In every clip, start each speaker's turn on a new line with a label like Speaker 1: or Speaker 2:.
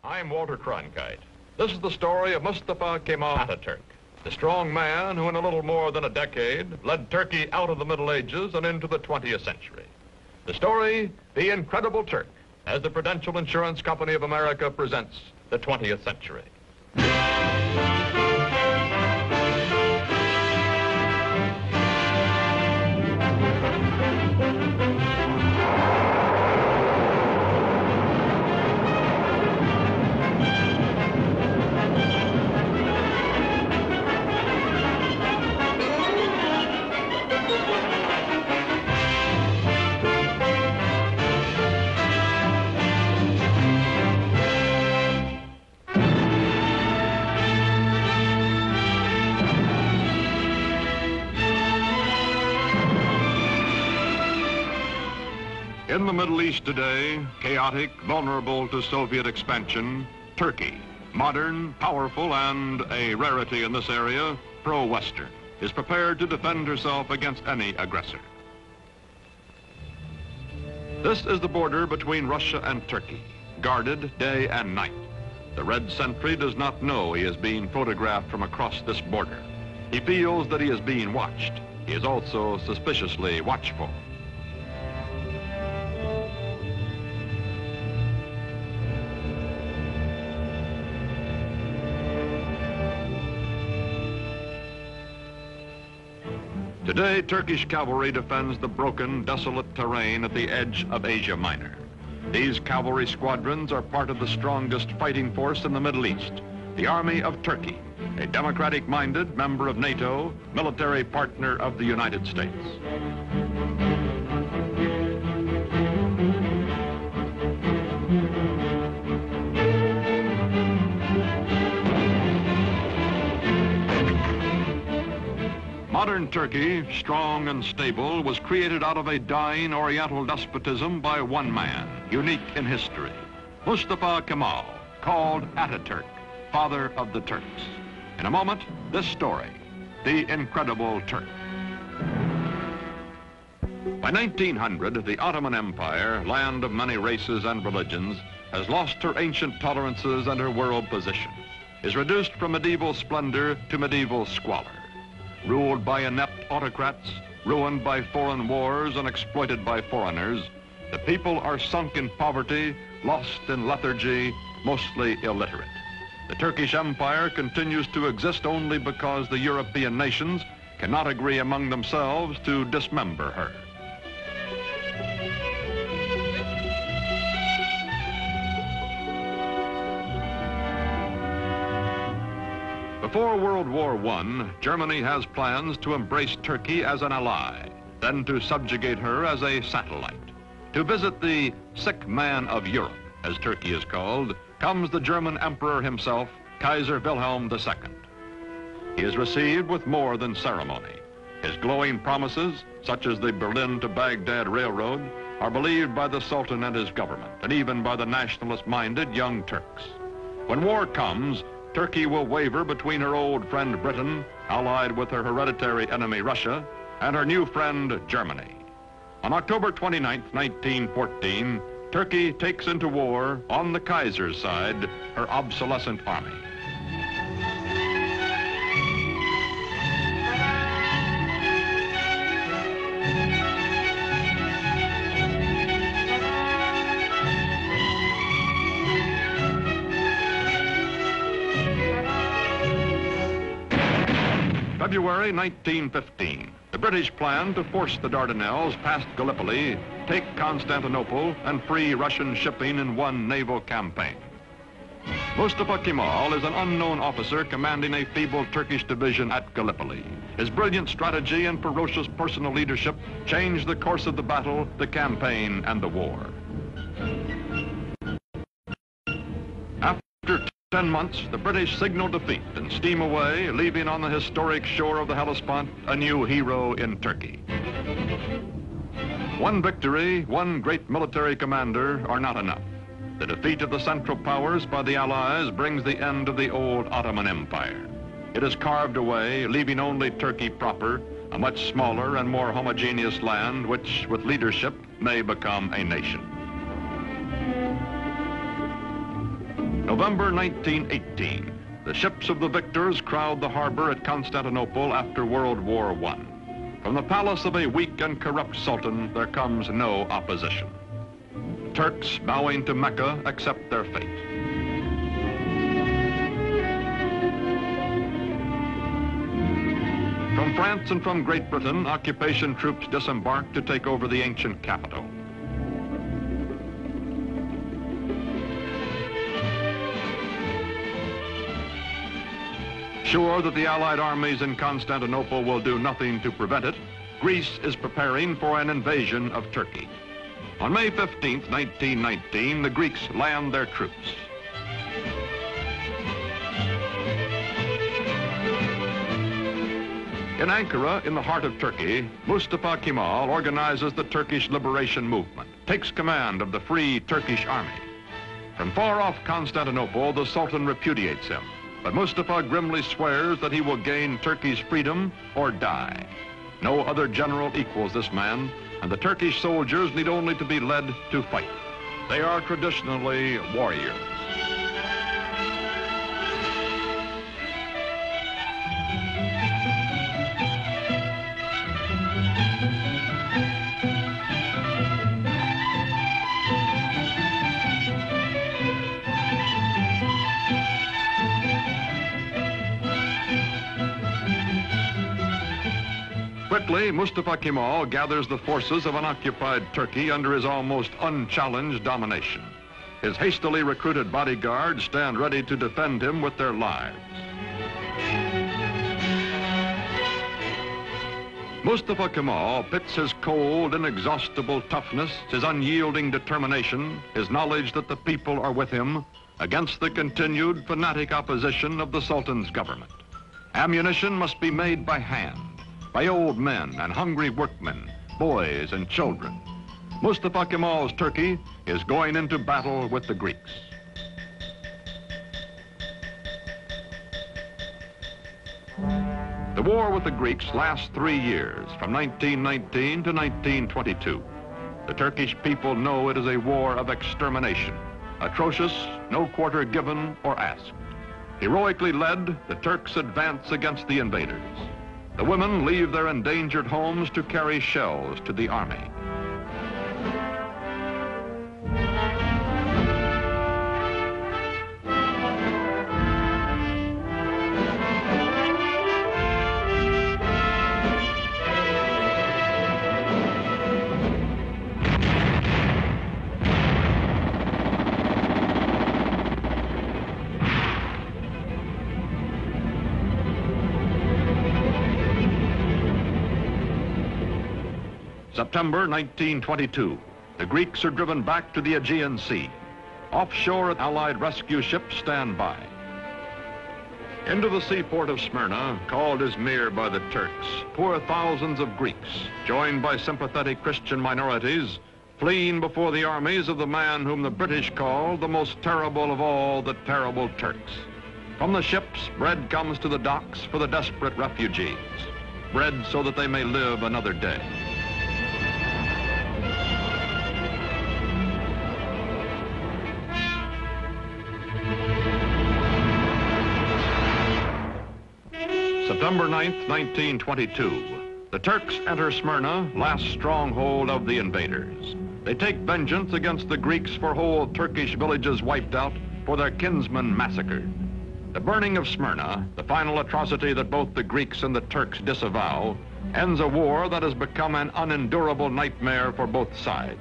Speaker 1: I'm Walter Cronkite. This is the story of Mustafa Kemal Atatürk, the strong man who in a little more than a decade led Turkey out of the Middle Ages and into the 20th century. The story, The Incredible Turk, as the Prudential Insurance Company of America presents the 20th century. In the Middle East today, chaotic, vulnerable to Soviet expansion, Turkey, modern, powerful, and a rarity in this area, pro-Western, is prepared to defend herself against any aggressor. This is the border between Russia and Turkey, guarded day and night. The red sentry does not know he is being photographed from across this border. He feels that he is being watched. He is also suspiciously watchful. Today, Turkish cavalry defends the broken, desolate terrain at the edge of Asia Minor. These cavalry squadrons are part of the strongest fighting force in the Middle East, the Army of Turkey, a democratic-minded member of NATO, military partner of the United States. Modern Turkey, strong and stable, was created out of a dying Oriental despotism by one man, unique in history, Mustafa Kemal, called Atatürk, father of the Turks. In a moment, this story, The Incredible Turk. By 1900, the Ottoman Empire, land of many races and religions, has lost her ancient tolerances and her world position, is reduced from medieval splendor to medieval squalor. Ruled by inept autocrats, ruined by foreign wars and exploited by foreigners, the people are sunk in poverty, lost in lethargy, mostly illiterate. The Turkish Empire continues to exist only because the European nations cannot agree among themselves to dismember her. Before World War I, Germany has plans to embrace Turkey as an ally, then to subjugate her as a satellite. To visit the sick man of Europe, as Turkey is called, comes the German emperor himself, Kaiser Wilhelm II. He is received with more than ceremony. His glowing promises, such as the Berlin to Baghdad Railroad, are believed by the Sultan and his government, and even by the nationalist-minded Young Turks. When war comes, Turkey will waver between her old friend Britain, allied with her hereditary enemy Russia, and her new friend Germany. On October 29, 1914, Turkey takes into war, on the Kaiser's side, her obsolescent army. February 1915, the British plan to force the Dardanelles past Gallipoli, take Constantinople, and free Russian shipping in one naval campaign. Mustafa Kemal is an unknown officer commanding a feeble Turkish division at Gallipoli. His brilliant strategy and ferocious personal leadership changed the course of the battle, the campaign, and the war. After 10 months, the British signal defeat and steam away, leaving on the historic shore of the Hellespont a new hero in Turkey. One victory, one great military commander are not enough. The defeat of the Central Powers by the Allies brings the end of the old Ottoman Empire. It is carved away, leaving only Turkey proper, a much smaller and more homogeneous land which, with leadership, may become a nation. November 1918. The ships of the victors crowd the harbor at Constantinople after World War I. From the palace of a weak and corrupt sultan, there comes no opposition. Turks bowing to Mecca accept their fate. From France and from Great Britain, occupation troops disembark to take over the ancient capital. Sure that the Allied armies in Constantinople will do nothing to prevent it, Greece is preparing for an invasion of Turkey. On May 15, 1919, the Greeks land their troops. In Ankara, in the heart of Turkey, Mustafa Kemal organizes the Turkish liberation movement, takes command of the Free Turkish Army. From far off Constantinople, the Sultan repudiates him, but Mustafa grimly swears that he will gain Turkey's freedom or die. No other general equals this man, and the Turkish soldiers need only to be led to fight. They are traditionally warriors. Quickly, Mustafa Kemal gathers the forces of an occupied Turkey under his almost unchallenged domination. His hastily recruited bodyguards stand ready to defend him with their lives. Mustafa Kemal pits his cold, inexhaustible toughness, his unyielding determination, his knowledge that the people are with him, against the continued fanatic opposition of the Sultan's government. Ammunition must be made by hand, by old men and hungry workmen, boys and children. Mustafa Kemal's Turkey is going into battle with the Greeks. The war with the Greeks lasts 3 years, from 1919 to 1922. The Turkish people know it is a war of extermination, atrocious, no quarter given or asked. Heroically led, the Turks advance against the invaders. The women leave their endangered homes to carry shells to the army. September 1922, the Greeks are driven back to the Aegean Sea. Offshore, Allied rescue ships stand by. Into the seaport of Smyrna, called Izmir by the Turks, pour thousands of Greeks, joined by sympathetic Christian minorities, fleeing before the armies of the man whom the British call the most terrible of all the terrible Turks. From the ships, bread comes to the docks for the desperate refugees. Bread so that they may live another day. September 9th, 1922. The Turks enter Smyrna, last stronghold of the invaders. They take vengeance against the Greeks for whole Turkish villages wiped out, for their kinsmen massacred. The burning of Smyrna, the final atrocity that both the Greeks and the Turks disavow, ends a war that has become an unendurable nightmare for both sides.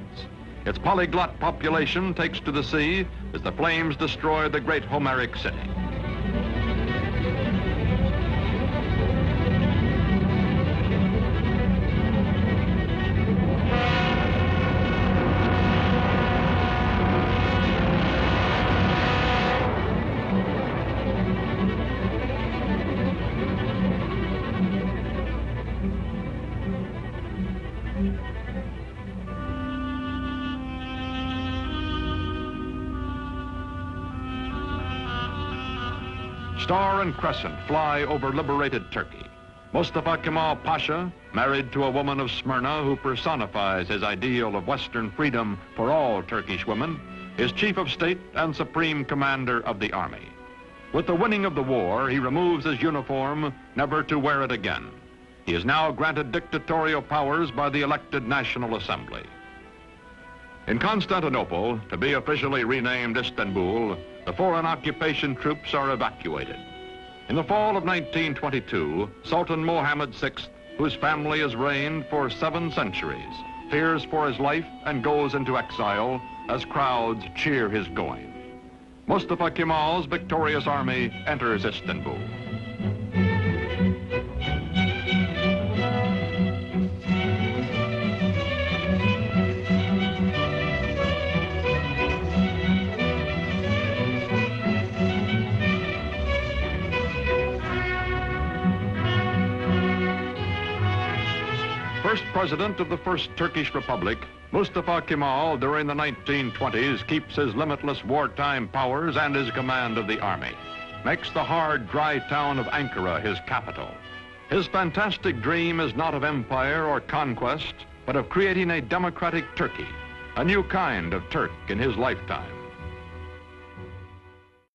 Speaker 1: Its polyglot population takes to the sea as the flames destroy the great Homeric city. Star and crescent fly over liberated Turkey. Mustafa Kemal Pasha, married to a woman of Smyrna who personifies his ideal of Western freedom for all Turkish women, is Chief of State and Supreme Commander of the Army. With the winning of the war, he removes his uniform, never to wear it again. He is now granted dictatorial powers by the elected National Assembly. In Constantinople, to be officially renamed Istanbul, the foreign occupation troops are evacuated. In the fall of 1922, Sultan Mohammed VI, whose family has reigned for 7 centuries, fears for his life and goes into exile as crowds cheer his going. Mustafa Kemal's victorious army enters Istanbul. First president of the First Turkish Republic, Mustafa Kemal, during the 1920s, keeps his limitless wartime powers and his command of the army, makes the hard, dry town of Ankara his capital. His fantastic dream is not of empire or conquest, but of creating a democratic Turkey, a new kind of Turk in his lifetime.